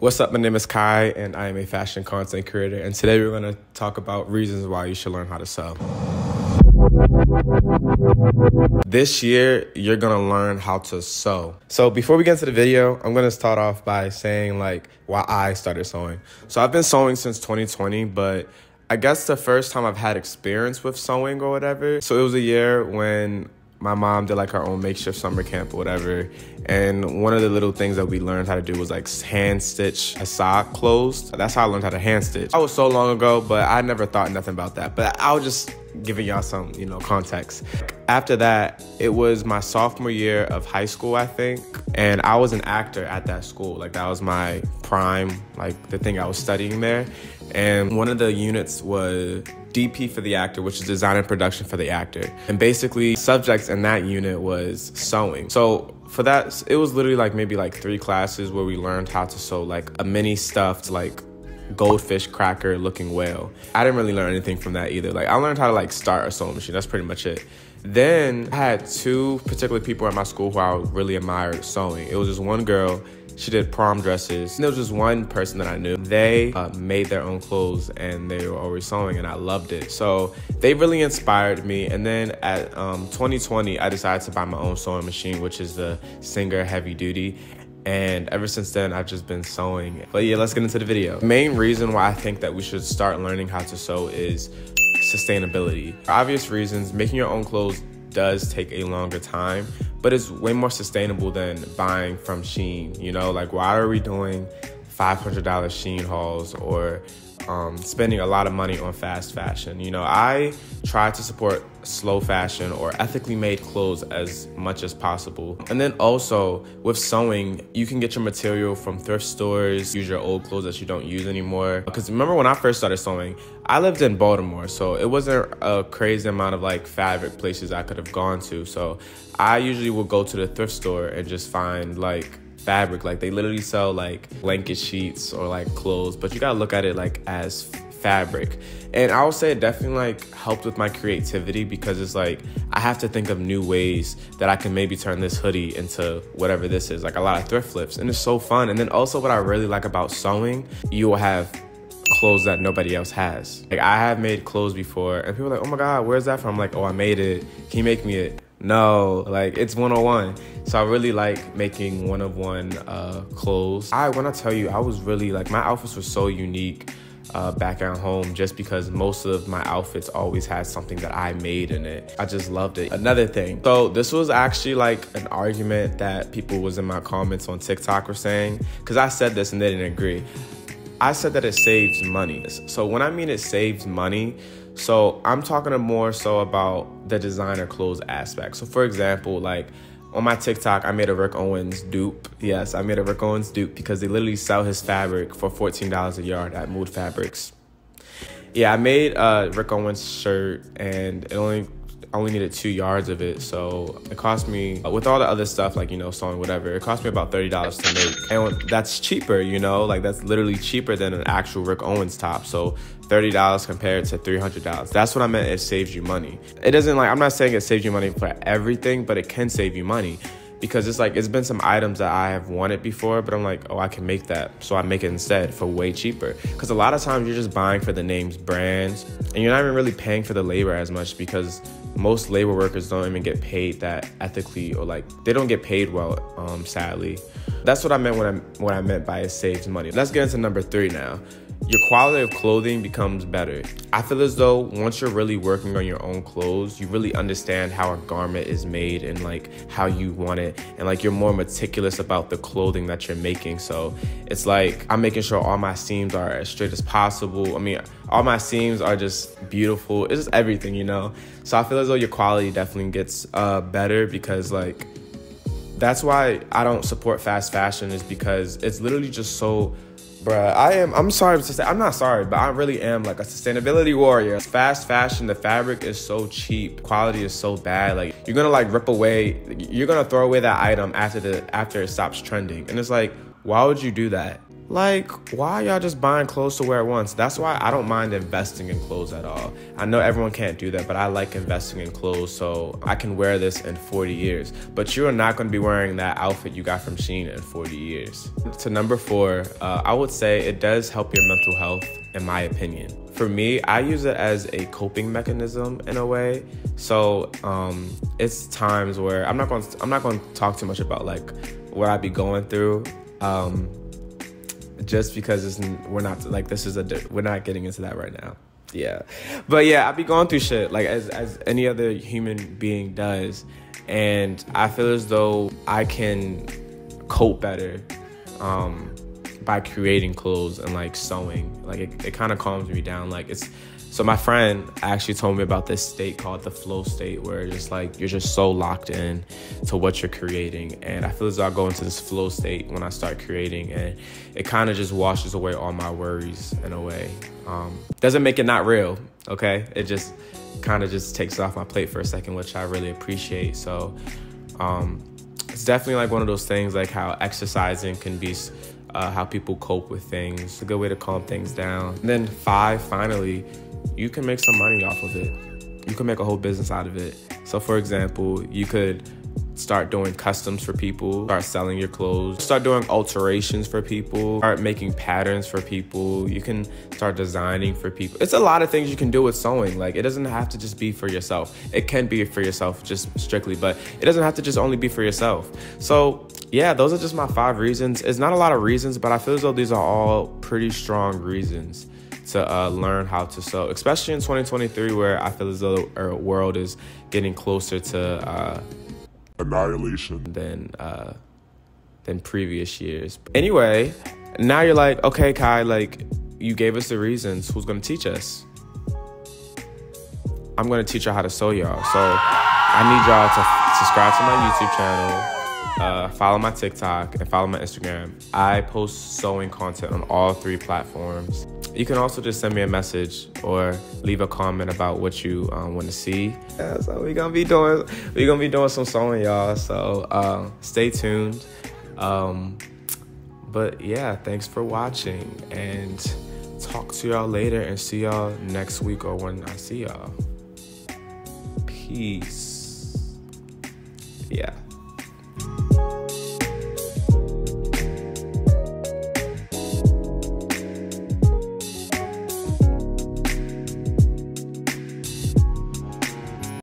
What's up, my name is Kai and I am a fashion content creator, and today we're going to talk about reasons why you should learn how to sew. This year, you're going to learn how to sew. So before we get into the video, I'm going to start off by saying why I started sewing. So I've been sewing since 2020, but I guess the first time I've had experience with sewing or whatever. So it was a year when my mom did her own makeshift summer camp or whatever. And one of the little things that we learned how to do was hand stitch a sock closed. That's how I learned how to hand stitch. That was so long ago, but I never thought nothing about that. But I was just giving y'all some, context. After that, it was my sophomore year of high school, I think. And I was an actor at that school. That was my prime, the thing I was studying there. And one of the units was DP for the actor, which is design and production for the actor. And basically subjects in that unit was sewing. So for that, it was literally maybe 3 classes where we learned how to sew a mini stuffed goldfish cracker looking whale. I didn't really learn anything from that either. I learned how to start a sewing machine. That's pretty much it. Then I had 2 particular people at my school who I really admired sewing. It was just one girl. She did prom dresses. And there was just one person that I knew. They made their own clothes and they were always sewing, and I loved it. So they really inspired me. And then at 2020, I decided to buy my own sewing machine, which is the Singer Heavy Duty. And ever since then, I've just been sewing. But yeah, let's get into the video. The main reason why I think that we should start learning how to sew is sustainability. For obvious reasons, making your own clothes does take a longer time, but it's way more sustainable than buying from Shein. Why are we doing $500 Shein hauls or spending a lot of money on fast fashion? I try to support slow fashion or ethically made clothes as much as possible. And then also with sewing, you can get your material from thrift stores, use your old clothes that you don't use anymore. Because remember when I first started sewing, I lived in Baltimore, so it wasn't a crazy amount of fabric places I could have gone to. So I usually would go to the thrift store and just find fabric. They literally sell blanket sheets or clothes, but you gotta look at it as fabric. And I would say it definitely helped with my creativity, because it's I have to think of new ways that I can maybe turn this hoodie into whatever this is, a lot of thrift flips, and it's so fun. And then also what I really like about sewing, you will have clothes that nobody else has. I have made clothes before and people are oh my God, where's that from? I'm oh, I made it. Can you make me it? No, it's 101. So I really like making one-of-one clothes. When I tell you, I was really my outfits were so unique back at home, just because most of my outfits always had something that I made in it. I just loved it. Another thing, so this was actually an argument that people was in my comments on TikTok were saying, because I said this and they didn't agree. I said that it saves money. So when I mean it saves money, so I'm talking more so about the designer clothes aspect. So for example, on my TikTok, I made a Rick Owens dupe. Yes, I made a Rick Owens dupe because they literally sell his fabric for $14 a yard at Mood Fabrics. Yeah, I made a Rick Owens shirt and it only needed 2 yards of it. So it cost me, with all the other stuff, sewing, whatever, it cost me about $30 to make. And that's cheaper, that's literally cheaper than an actual Rick Owens top. So $30 compared to $300. That's what I meant, it saves you money. It doesn't I'm not saying it saves you money for everything, but it can save you money. Because it's been some items that I have wanted before, but I'm oh, I can make that. So I make it instead for way cheaper. Because a lot of times you're just buying for the names brands, and you're not even really paying for the labor as much, because most labor workers don't even get paid that ethically, or they don't get paid well, sadly. That's what I meant when I meant by it saves money. Let's get into number 3 now. Your quality of clothing becomes better. I feel as though once you're really working on your own clothes, you really understand how a garment is made and how you want it, and you're more meticulous about the clothing that you're making. So it's I'm making sure all my seams are as straight as possible. I mean, all my seams are just beautiful. It's just everything, So I feel as though your quality definitely gets better, because that's why I don't support fast fashion, is because it's literally just so, bruh, I'm sorry to say, I'm not sorry, but I really am a sustainability warrior. Fast fashion, the fabric is so cheap, quality is so bad. You're gonna rip away, you're gonna throw away that item after it stops trending. And it's why would you do that? like, why y'all just buying clothes to wear at once? That's why I don't mind investing in clothes at all. I know everyone can't do that, but I like investing in clothes so I can wear this in 40 years. But you are not going to be wearing that outfit you got from Shein in 40 years. To number 4, I would say it does help your mental health, in my opinion. For me, I use it as a coping mechanism in a way. So it's times where I'm not going to talk too much about like what I be going through. Just because we're not getting into that right now. Yeah, but yeah, I be going through shit like as any other human being does, and I feel as though I can cope better by creating clothes and like sewing. Like it kind of calms me down. Like so my friend actually told me about this state called the flow state, where just like you're just so locked in to what you're creating. And I feel as though I go into this flow state when I start creating, and it kind of just washes away all my worries in a way. Doesn't make it not real, okay? It just kind of just takes it off my plate for a second, which I really appreciate. So it's definitely like one of those things, like how exercising can be how people cope with things. It's a good way to calm things down. And then 5, finally, you can make some money off of it. You can make a whole business out of it. So for example, you could start doing customs for people, start selling your clothes, start doing alterations for people, start making patterns for people. You can start designing for people. It's a lot of things you can do with sewing. Like it doesn't have to just be for yourself. It can be for yourself just strictly, but it doesn't have to just only be for yourself. So yeah, those are just my 5 reasons. It's not a lot of reasons, but I feel as though these are all pretty strong reasons to learn how to sew, especially in 2023, where I feel as though our world is getting closer to annihilation than previous years. Anyway, now you're like, okay, Kai, like you gave us the reasons. Who's gonna teach us? I'm gonna teach y'all how to sew, y'all. So I need y'all to subscribe to my YouTube channel, follow my TikTok, and follow my Instagram. I post sewing content on all 3 platforms. You can also just send me a message or leave a comment about what you want to see. Yeah, so we're gonna be doing some sewing, y'all. So stay tuned. But yeah, thanks for watching, and talk to y'all later, and see y'all next week or when I see y'all. Peace. Yeah.